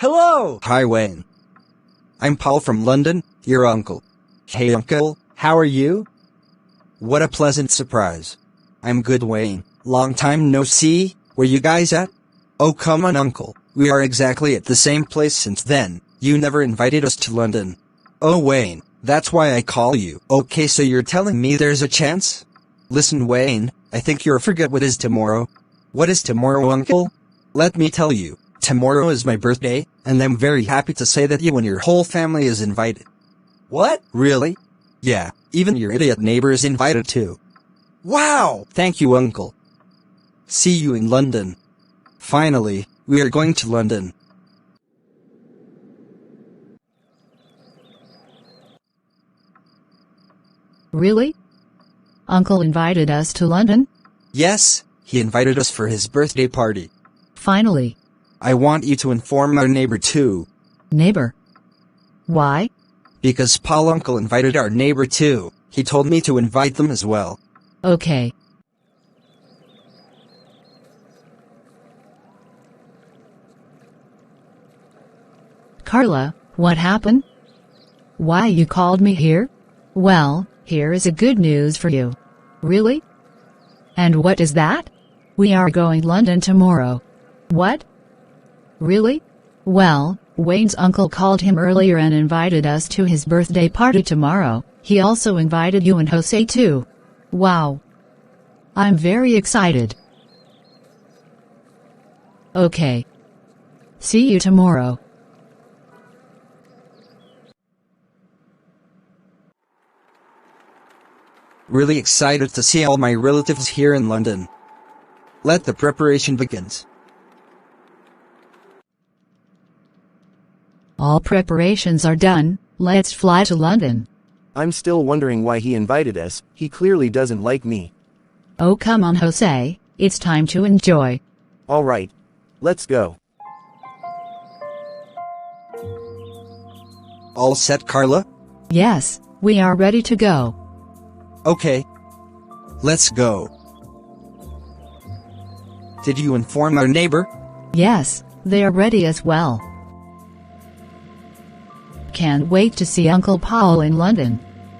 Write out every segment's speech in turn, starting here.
Hello! Hi, Wayne. I'm Paul from London, your uncle. Hey, uncle, how are you? What a pleasant surprise. I'm good, Wayne. Long time no see. Where you guys at? Oh, come on, uncle. We are exactly at the same place since then. You never invited us to London. Oh, Wayne, that's why I call you. Okay, so you're telling me there's a chance? Listen, Wayne, I think you'll forget what is tomorrow. What is tomorrow, uncle? Let me tell you, tomorrow is my birthday, and I'm very happy to say that you and your whole family is invited. What? Really? Yeah, even your idiot neighbor is invited too. Wow! Thank you, uncle. See you in London. Finally, we are going to London. Really? Uncle invited us to London? Yes, he invited us for his birthday party. Finally. I want you to inform our neighbor too. Neighbor? Why? Because Paul uncle invited our neighbor too. He told me to invite them as well. Okay. Carla, what happened? Why you called me here? Well, here is a good news for you. Really? And what is that? We are going London tomorrow. What? Really? Well, Wayne's uncle called him earlier and invited us to his birthday party tomorrow. He also invited you and Jose too. Wow. I'm very excited. Okay. See you tomorrow. Really excited to see all my relatives here in London. Let the preparation begin. All preparations are done, let's fly to London. I'm still wondering why he invited us. He clearly doesn't like me. Oh, come on, Jose, it's time to enjoy. All right. Let's go. All set, Carla? Yes, we are ready to go. Okay. Let's go. Did you inform our neighbor? Yes, they are ready as well. Can't wait to see Uncle Paul in London.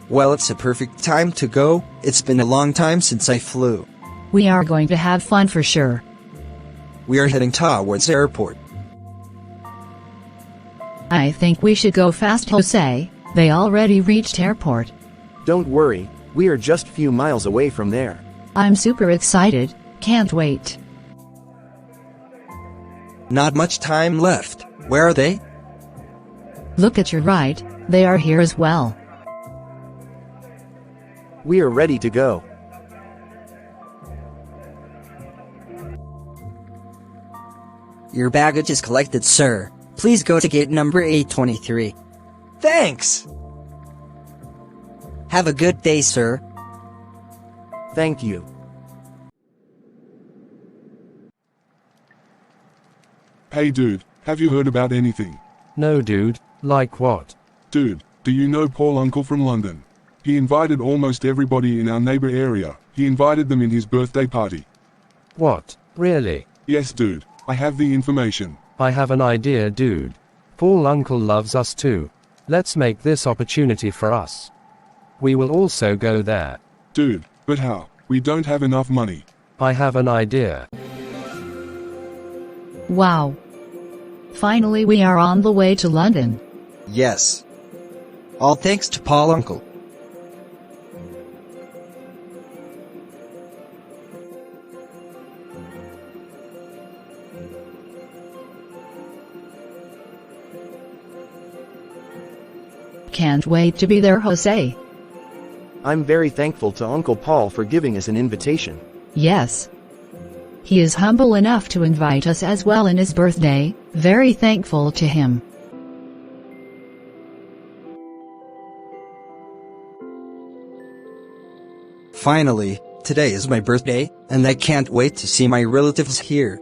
Well, it's a perfect time to go. It's been a long time since I flew. We are going to have fun for sure. We are heading towards the airport. I think we should go fast, Jose. They already reached airport. Don't worry, we are just a few miles away from there. I'm super excited, can't wait. Not much time left. Where are they? Look at your right, they are here as well. We are ready to go. Your baggage is collected, sir. Please go to gate number 823. Thanks! Have a good day, sir. Thank you. Hey dude, have you heard about anything? No dude, like what? Dude, do you know Paul uncle from London? He invited almost everybody in our neighbor area. He invited them in his birthday party. What, really? Yes dude, I have the information. I have an idea, dude. Paul uncle loves us too. Let's make this opportunity for us. We will also go there. Dude, but how? We don't have enough money. I have an idea. Wow. Finally we are on the way to London. Yes. All thanks to Paul uncle. Can't wait to be there, Jose. I'm very thankful to Uncle Paul for giving us an invitation. Yes. He is humble enough to invite us as well in his birthday, very thankful to him. Finally, today is my birthday, and I can't wait to see my relatives here.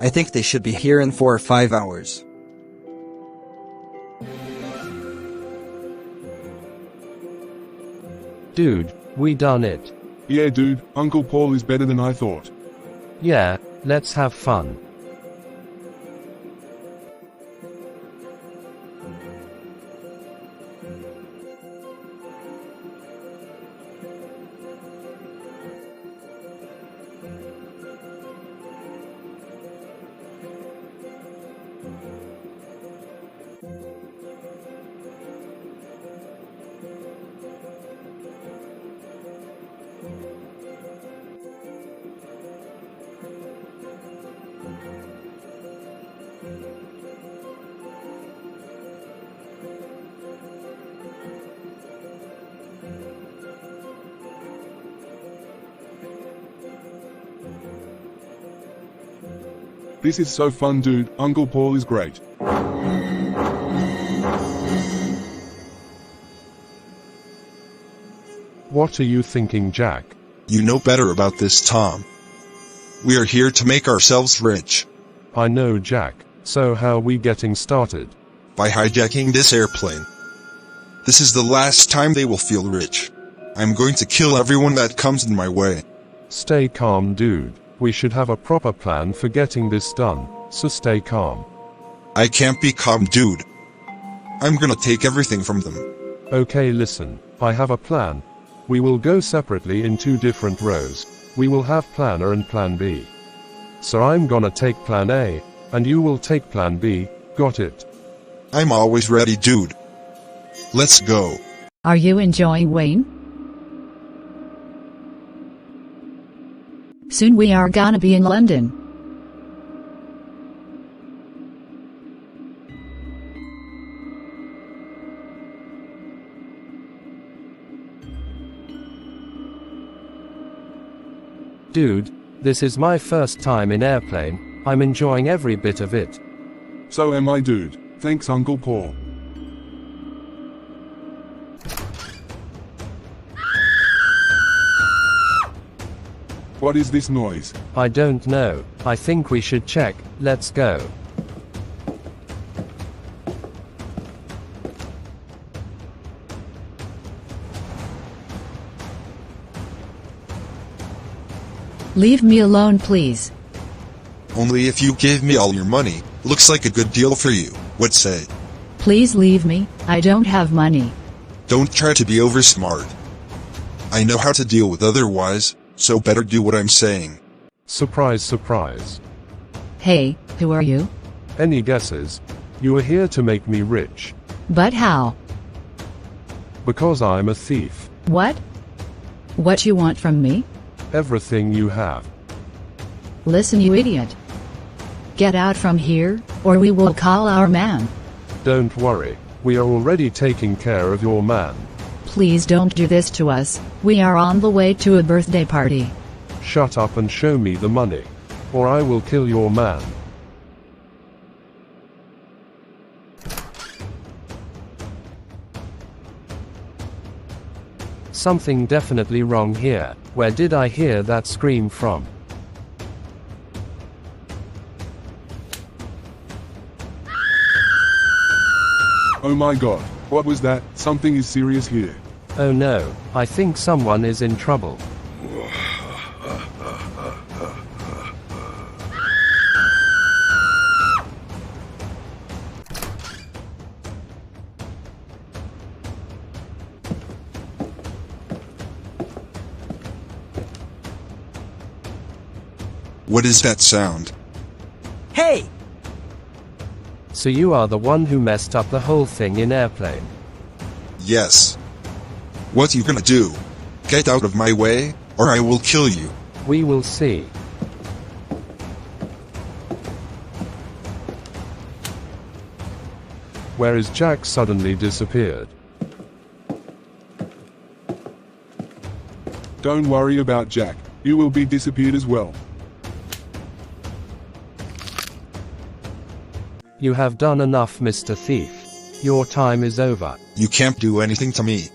I think they should be here in 4 or 5 hours. Dude, we done it. Yeah dude, Uncle Paul is better than I thought. Yeah, let's have fun. This is so fun, dude. Uncle Paul is great. What are you thinking, Jack? You know better about this, Tom. We are here to make ourselves rich. I know, Jack. So how are we getting started? By hijacking this airplane. This is the last time they will feel rich. I'm going to kill everyone that comes in my way. Stay calm, dude. We should have a proper plan for getting this done, so stay calm. I can't be calm, dude. I'm gonna take everything from them. Okay, listen. I have a plan. We will go separately in 2 different rows. We will have plan A and plan B. So I'm gonna take plan A, and you will take plan B, got it? I'm always ready, dude. Let's go. Are you enjoying Wayne? Soon we are gonna be in London. Dude, this is my first time in airplane. I'm enjoying every bit of it. So am I, dude. Thanks, Uncle Paul. What is this noise? I don't know. I think we should check. Let's go. Leave me alone, please. Only if you give me all your money. Looks like a good deal for you. What say? Please leave me. I don't have money. Don't try to be over smart. I know how to deal with otherwise, so better do what I'm saying. Surprise, surprise. Hey, who are you? Any guesses? You are here to make me rich. But how? Because I'm a thief. What? What you want from me? Everything you have. Listen, you idiot. Get out from here, or we will call our man. Don't worry. We are already taking care of your man. Please don't do this to us. We are on the way to a birthday party. Shut up and show me the money. Or I will kill your man. Something definitely wrong here. Where did I hear that scream from? Oh my god, what was that? Something is serious here. Oh no, I think someone is in trouble. What is that sound? Hey! So you are the one who messed up the whole thing in airplane. Yes. What you gonna do? Get out of my way, or I will kill you. We will see. Where is Jack suddenly disappeared? Don't worry about Jack. You will be disappeared as well. You have done enough, Mr. Thief. Your time is over. You can't do anything to me.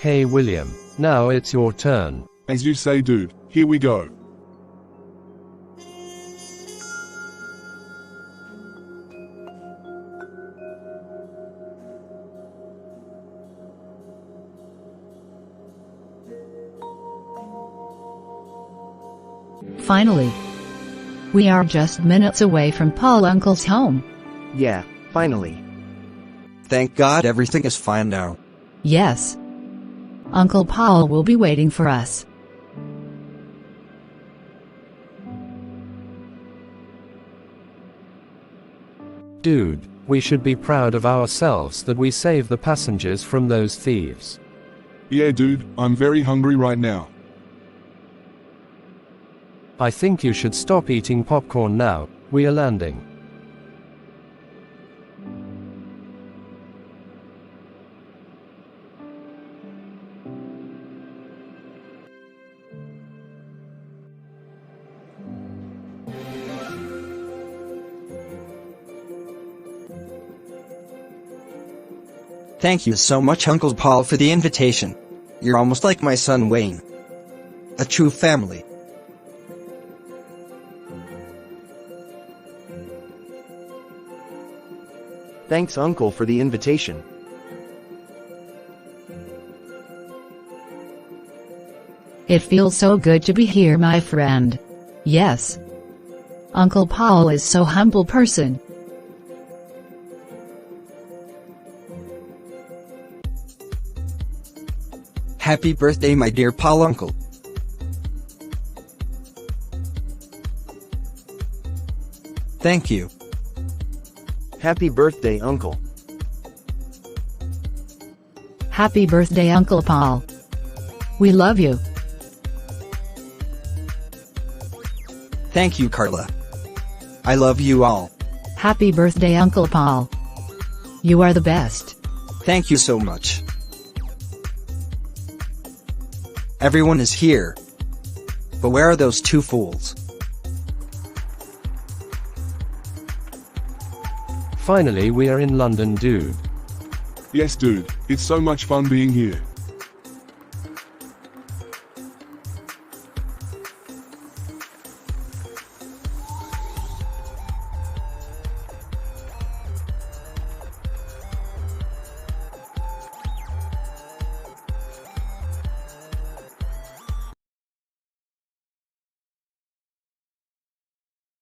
Hey William, now it's your turn. As you say, dude. Here we go. Finally. We are just minutes away from Paul Uncle's home. Yeah, finally. Thank God everything is fine now. Yes. Uncle Paul will be waiting for us. Dude, we should be proud of ourselves that we saved the passengers from those thieves. Yeah dude, I'm very hungry right now. I think you should stop eating popcorn now, we are landing. Thank you so much, Uncle Paul, for the invitation. You're almost like my son Wayne. A true family. Thanks, Uncle, for the invitation. It feels so good to be here, my friend. Yes. Uncle Paul is so humble person. Happy birthday, my dear Paul Uncle. Thank you. Happy birthday, Uncle. Happy birthday, Uncle Paul. We love you. Thank you, Carla. I love you all. Happy birthday, Uncle Paul. You are the best. Thank you so much. Everyone is here. But where are those two fools? Finally we are in London, dude. Yes dude, it's so much fun being here.